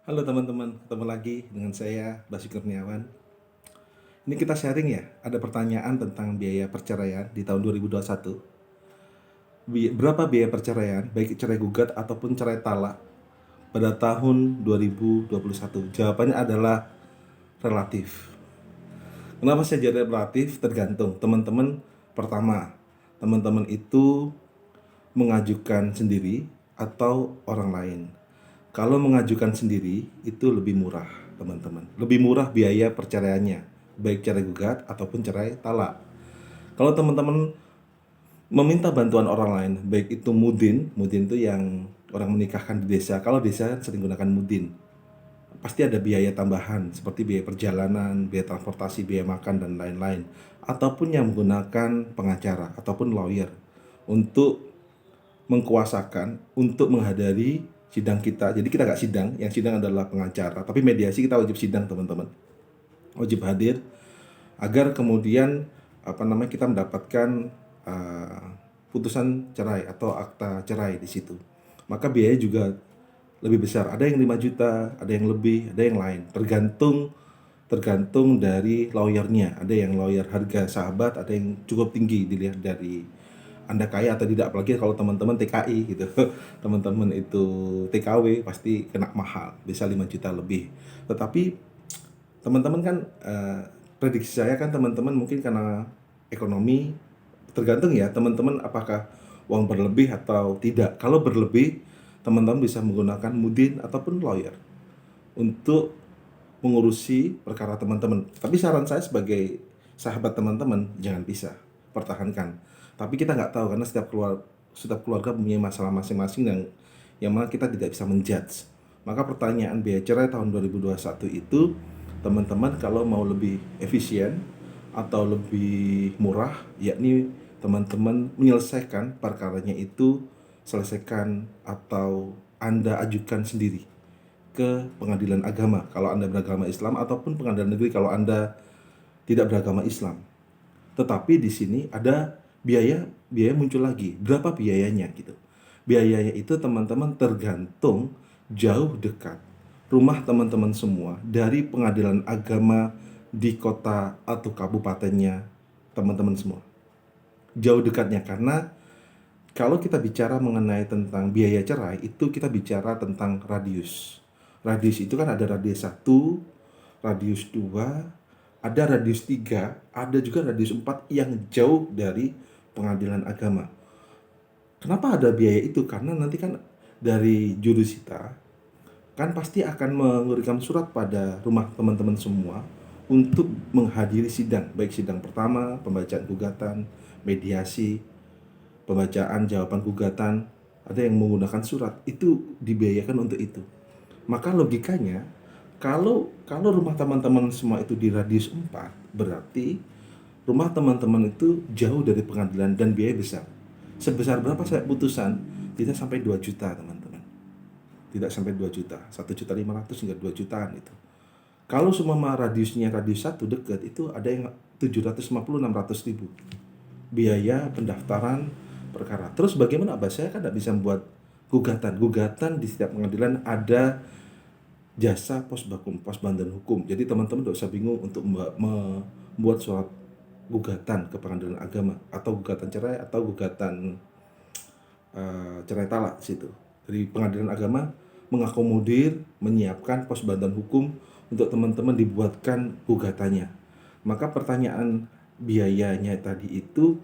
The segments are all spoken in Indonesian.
Halo teman-teman, ketemu lagi dengan saya Basuki Kurniawan. Ini kita sharing ya, ada pertanyaan tentang biaya perceraian di tahun 2021. Berapa biaya perceraian, baik cerai gugat ataupun cerai talak pada tahun 2021? Jawabannya adalah relatif. Kenapa saya jadi relatif? Tergantung teman-teman. Pertama, teman-teman itu mengajukan sendiri atau orang lain. Kalau mengajukan sendiri itu lebih murah, teman-teman. Lebih murah biaya perceraiannya, baik cerai gugat ataupun cerai talak. Kalau teman-teman meminta bantuan orang lain, baik itu mudin, mudin itu yang orang menikahkan di desa. Kalau desa sering gunakan mudin. Pasti ada biaya tambahan seperti biaya perjalanan, biaya transportasi, biaya makan dan lain-lain. Ataupun yang menggunakan pengacara ataupun lawyer untuk mengkuasakan untuk menghadiri sidang kita. Jadi kita nggak sidang, yang sidang adalah pengacara. Tapi mediasi kita wajib sidang, teman-teman. Wajib hadir agar kemudian kita mendapatkan putusan cerai atau akta cerai di situ. Maka biaya juga lebih besar. Ada yang 5 juta, ada yang lebih, ada yang lain. Tergantung dari lawyernya. Ada yang lawyer harga sahabat, ada yang cukup tinggi dilihat dari Anda kaya atau tidak, apalagi kalau teman-teman TKI gitu. Teman-teman itu TKW pasti kena mahal, bisa 5 juta lebih. Tetapi teman-teman kan prediksi saya kan teman-teman mungkin karena ekonomi, tergantung ya teman-teman apakah uang berlebih atau tidak. Kalau berlebih, teman-teman bisa menggunakan mudin ataupun lawyer untuk mengurusi perkara teman-teman. Tapi saran saya sebagai sahabat teman-teman, jangan pisah, pertahankan. Tapi kita nggak tahu karena setiap keluarga punya masalah masing-masing yang mana kita tidak bisa menjudge. Maka pertanyaan biaya cerai tahun 2021 itu, teman-teman kalau mau lebih efisien atau lebih murah, yakni teman-teman menyelesaikan perkaranya itu, selesaikan atau Anda ajukan sendiri ke pengadilan agama kalau Anda beragama Islam ataupun pengadilan negeri kalau Anda tidak beragama Islam. Tetapi di sini ada biaya muncul lagi. Berapa biayanya gitu? Biayanya itu teman-teman tergantung jauh dekat rumah teman-teman semua dari pengadilan agama di kota atau kabupatennya teman-teman semua. Jauh dekatnya karena kalau kita bicara mengenai tentang biaya cerai, itu kita bicara tentang radius. Radius itu kan ada radius 1, radius 2, ada radius 3, ada juga radius 4 yang jauh dari pengadilan agama. Kenapa ada biaya itu? Karena nanti kan dari jurusita kan pasti akan mengirimkan surat pada rumah teman-teman semua untuk menghadiri sidang, baik sidang pertama, pembacaan gugatan, mediasi, pembacaan jawaban gugatan. Ada yang menggunakan surat, itu dibiayakan untuk itu. Maka logikanya, kalau rumah teman-teman semua itu di radius 4, berarti rumah teman-teman itu jauh dari pengadilan dan biaya besar. Sebesar berapa saya putusan? Tidak sampai 2 juta, teman-teman. Tidak sampai 2 juta, 1.500.000 hingga 2 jutaan itu. Kalau semua radiusnya radius 1 dekat, itu ada yang 750-600 ribu biaya pendaftaran perkara. Terus bagaimana Abah? Saya kan tidak bisa membuat gugatan di setiap pengadilan ada jasa pos bantuan hukum. Jadi teman-teman tidak usah bingung untuk membuat surat gugatan ke pengadilan agama atau gugatan cerai atau gugatan cerai talak situ. Dari pengadilan agama mengakomodir, menyiapkan pos bantuan hukum untuk teman-teman dibuatkan gugatannya. Maka pertanyaan biayanya tadi itu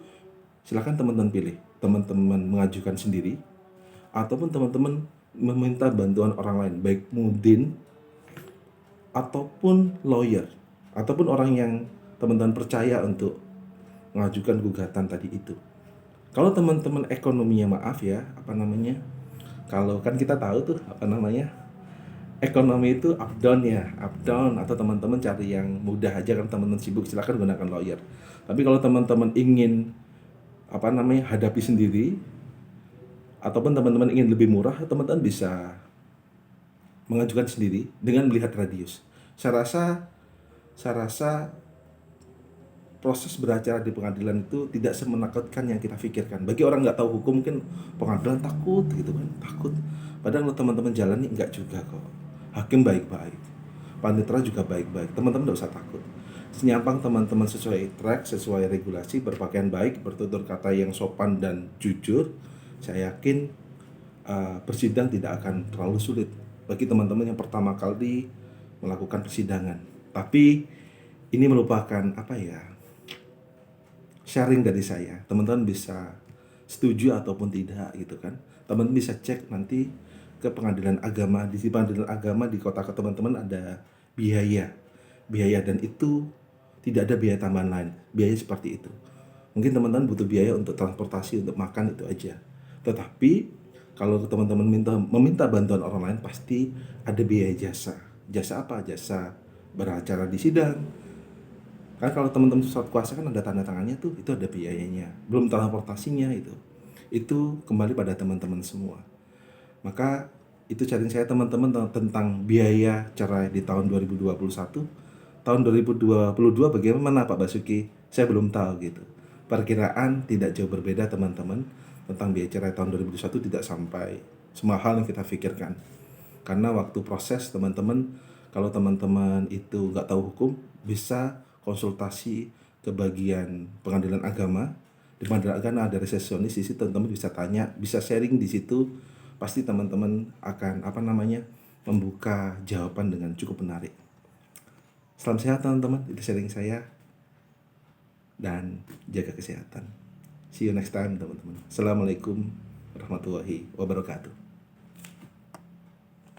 silakan teman-teman pilih. Teman-teman mengajukan sendiri ataupun teman-teman meminta bantuan orang lain, baik mudin ataupun lawyer ataupun orang yang teman-teman percaya untuk mengajukan gugatan tadi itu. Kalau teman-teman ekonominya maaf ya, kalau kan kita tahu tuh ekonomi itu up down ya, up down, atau teman-teman cari yang mudah aja kan teman-teman sibuk, silakan gunakan lawyer. Tapi kalau teman-teman ingin hadapi sendiri ataupun teman-teman ingin lebih murah, teman-teman bisa mengajukan sendiri dengan melihat radius. Saya rasa proses beracara di pengadilan itu tidak semenakutkan yang kita pikirkan. Bagi orang nggak tahu hukum mungkin pengadilan takut gitu kan, takut. Padahal kalau teman-teman jalani enggak juga kok. hakim baik-baik, panitera juga baik-baik. Teman-teman tidak usah takut. Senyampang teman-teman sesuai track, sesuai regulasi, berpakaian baik, bertutur kata yang sopan dan jujur, saya yakin persidang tidak akan terlalu sulit bagi teman-teman yang pertama kali melakukan persidangan. Tapi ini merupakan apa ya, sharing dari saya. Teman-teman bisa setuju ataupun tidak gitu kan. Teman-teman bisa cek nanti ke pengadilan agama. Di pengadilan agama di kota ke teman-teman ada biaya dan itu tidak ada biaya tambahan lain. Biaya seperti itu. Mungkin teman-teman butuh biaya untuk transportasi, untuk makan, itu aja. Tetapi kalau teman-teman meminta bantuan orang lain, pasti ada biaya jasa. Jasa apa? Jasa beracara di sidang. Kan kalau teman-teman surat kuasa kan ada tanda tangannya tuh, itu ada biayanya. Belum transportasinya itu. Itu kembali pada teman-teman semua. Maka itu sharing saya teman-teman tentang biaya cerai di tahun 2021. Tahun 2022 bagaimana Pak Basuki? Saya belum tahu gitu. Perkiraan tidak jauh berbeda teman-teman, tentang biaya cerai tahun 2021 tidak sampai semahal yang kita pikirkan. Karena waktu proses teman-teman, kalau teman-teman itu nggak tahu hukum, bisa konsultasi ke bagian pengadilan agama. Di pengadilan agama ada resepsionis di situ, teman-teman bisa tanya, bisa sharing di situ. Pasti teman-teman akan membuka jawaban dengan cukup menarik. Salam sehat teman-teman, itu sharing saya, dan jaga kesehatan. See you next time teman-teman. Assalamualaikum warahmatullahi wabarakatuh.